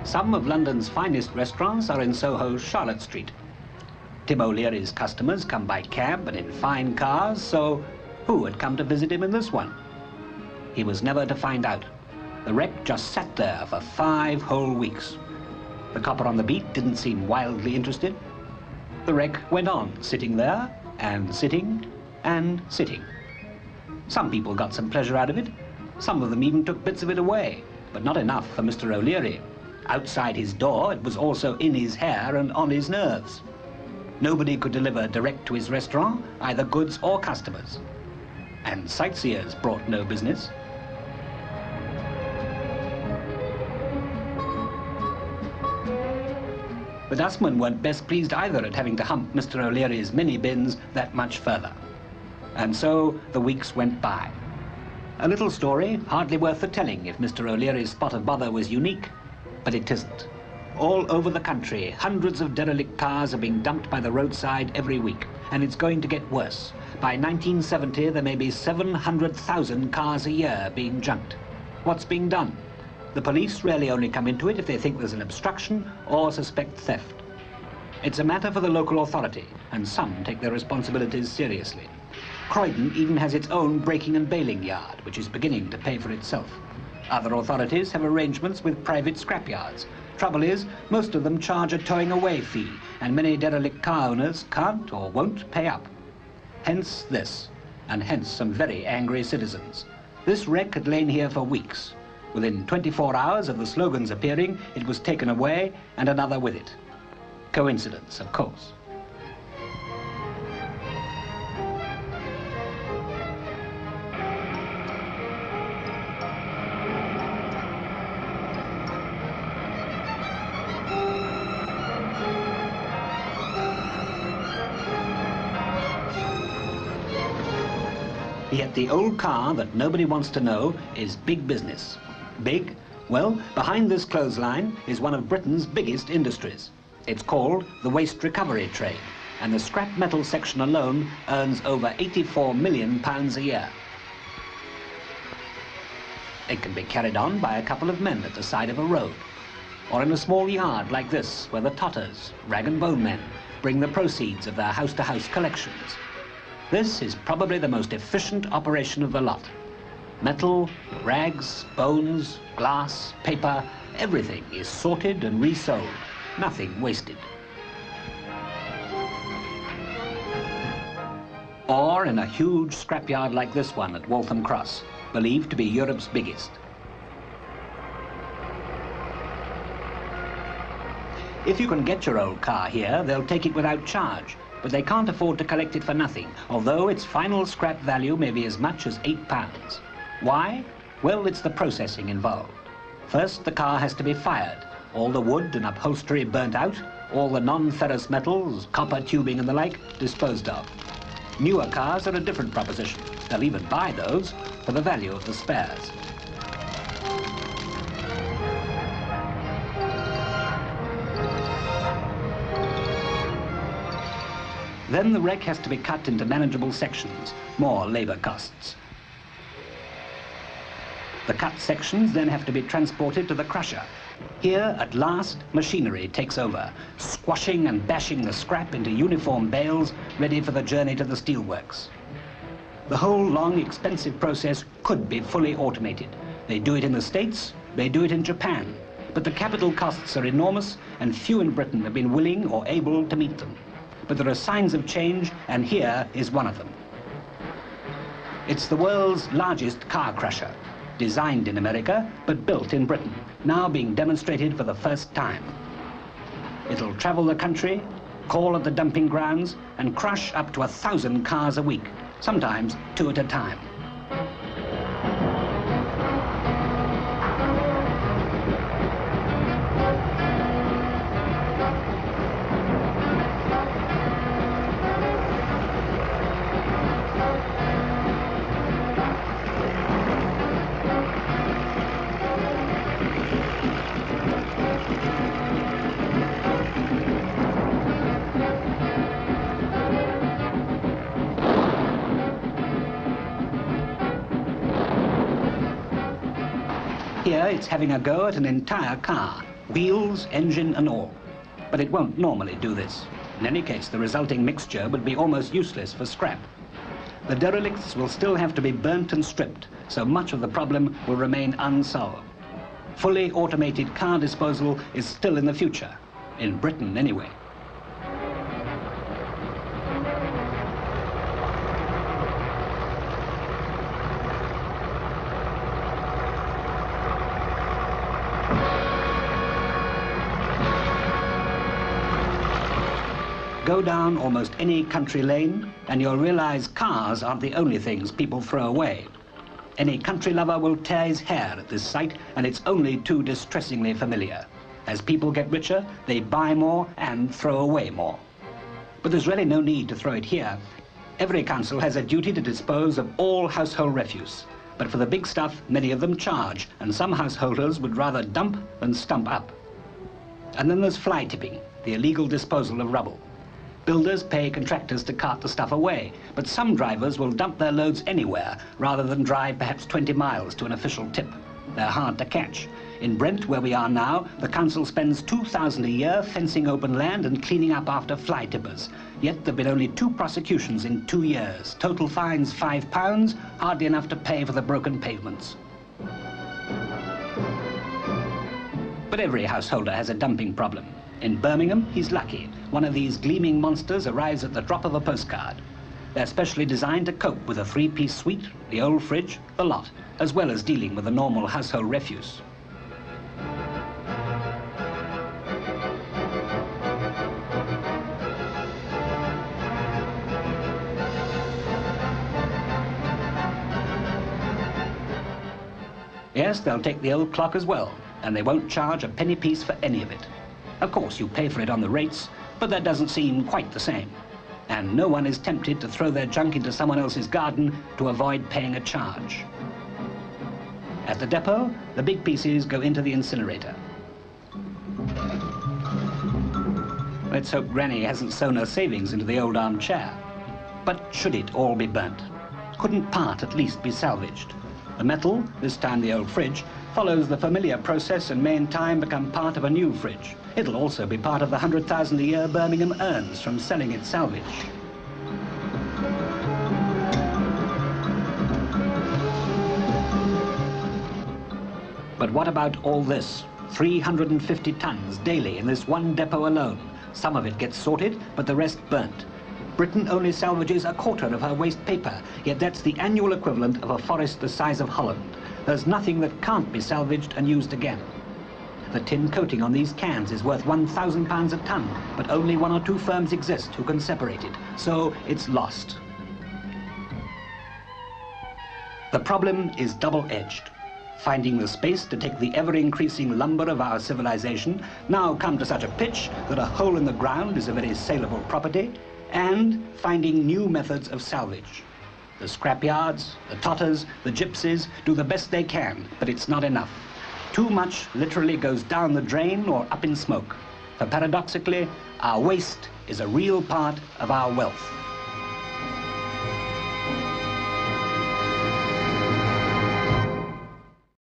Some of London's finest restaurants are in Soho's Charlotte Street. Tim O'Leary's customers come by cab and in fine cars, so who had come to visit him in this one? He was never to find out. The wreck just sat there for 5 whole weeks. The copper on the beat didn't seem wildly interested. The wreck went on, sitting there, and sitting, and sitting. Some people got some pleasure out of it. Some of them even took bits of it away, but not enough for Mr. O'Leary. Outside his door, it was also in his hair and on his nerves. Nobody could deliver direct to his restaurant, either goods or customers. And sightseers brought no business. The dustmen weren't best pleased either at having to hump Mr. O'Leary's mini bins that much further. And so the weeks went by. A little story, hardly worth the telling if Mr. O'Leary's spot of bother was unique, but it isn't. All over the country, hundreds of derelict cars are being dumped by the roadside every week, and it's going to get worse. By 1970, there may be 700,000 cars a year being junked. What's being done? The police really only come into it if they think there's an obstruction or suspect theft. It's a matter for the local authority, and some take their responsibilities seriously. Croydon even has its own breaking and bailing yard, which is beginning to pay for itself. Other authorities have arrangements with private scrapyards. Trouble is, most of them charge a towing away fee, and many derelict car owners can't or won't pay up. Hence this, and hence some very angry citizens. This wreck had lain here for weeks. Within 24 hours of the slogans appearing, it was taken away and another with it. Coincidence, of course. Yet the old car that nobody wants to know is big business. Big? Well, behind this clothesline is one of Britain's biggest industries. It's called the waste recovery trade, and the scrap metal section alone earns over £84 million a year. It can be carried on by a couple of men at the side of a road, or in a small yard like this, where the totters, rag and bone men, bring the proceeds of their house-to-house collections. This is probably the most efficient operation of the lot. Metal, rags, bones, glass, paper, everything is sorted and resold, nothing wasted. Or in a huge scrapyard like this one at Waltham Cross, believed to be Europe's biggest. If you can get your old car here, they'll take it without charge, but they can't afford to collect it for nothing, although its final scrap value may be as much as £8. Why? Well, it's the processing involved. First, the car has to be fired, all the wood and upholstery burnt out, all the non-ferrous metals, copper tubing and the like, disposed of. Newer cars are a different proposition. They'll even buy those for the value of the spares. Then the wreck has to be cut into manageable sections, more labor costs. The cut sections then have to be transported to the crusher. Here, at last, machinery takes over, squashing and bashing the scrap into uniform bales, ready for the journey to the steelworks. The whole long, expensive process could be fully automated. They do it in the States, they do it in Japan, but the capital costs are enormous, and few in Britain have been willing or able to meet them. But there are signs of change, and here is one of them. It's the world's largest car crusher, designed in America, but built in Britain, now being demonstrated for the first time. It'll travel the country, call at the dumping grounds, and crush up to 1,000 cars a week, sometimes 2 at a time. Here it's having a go at an entire car, wheels, engine and all. But it won't normally do this. In any case, the resulting mixture would be almost useless for scrap. The derelicts will still have to be burnt and stripped, so much of the problem will remain unsolved. Fully automated car disposal is still in the future, in Britain anyway. Go down almost any country lane and you'll realize cars aren't the only things people throw away. Any country lover will tear his hair at this sight, and it's only too distressingly familiar. As people get richer, they buy more and throw away more. But there's really no need to throw it here. Every council has a duty to dispose of all household refuse. But for the big stuff, many of them charge, and some householders would rather dump than stump up. And then there's fly tipping, the illegal disposal of rubble. Builders pay contractors to cart the stuff away, but some drivers will dump their loads anywhere rather than drive perhaps 20 miles to an official tip. They're hard to catch. In Brent, where we are now, the council spends £2,000 a year fencing open land and cleaning up after fly tippers. Yet there've been only 2 prosecutions in 2 years. Total fines £5, hardly enough to pay for the broken pavements. But every householder has a dumping problem. In Birmingham, he's lucky. One of these gleaming monsters arrives at the drop of a postcard. They're specially designed to cope with a 3-piece suite, the old fridge, the lot, as well as dealing with the normal household refuse. Yes, they'll take the old clock as well, and they won't charge a penny piece for any of it. Of course, you pay for it on the rates, but that doesn't seem quite the same. And no one is tempted to throw their junk into someone else's garden to avoid paying a charge. At the depot, the big pieces go into the incinerator. Let's hope Granny hasn't sewn her savings into the old armchair. But should it all be burnt? Couldn't part at least be salvaged? The metal, this time the old fridge, follows the familiar process and may in time become part of a new fridge. It'll also be part of the 100,000 a year Birmingham earns from selling its salvage. But what about all this? 350 tons daily in this one depot alone. Some of it gets sorted, but the rest burnt. Britain only salvages a quarter of her waste paper, yet that's the annual equivalent of a forest the size of Holland. There's nothing that can't be salvaged and used again. The tin coating on these cans is worth £1,000 a ton, but only 1 or 2 firms exist who can separate it, so it's lost. The problem is double-edged. Finding the space to take the ever-increasing lumber of our civilization, now come to such a pitch that a hole in the ground is a very saleable property, and finding new methods of salvage. The scrapyards, the totters, the gypsies do the best they can, but it's not enough. Too much literally goes down the drain or up in smoke. For paradoxically, our waste is a real part of our wealth.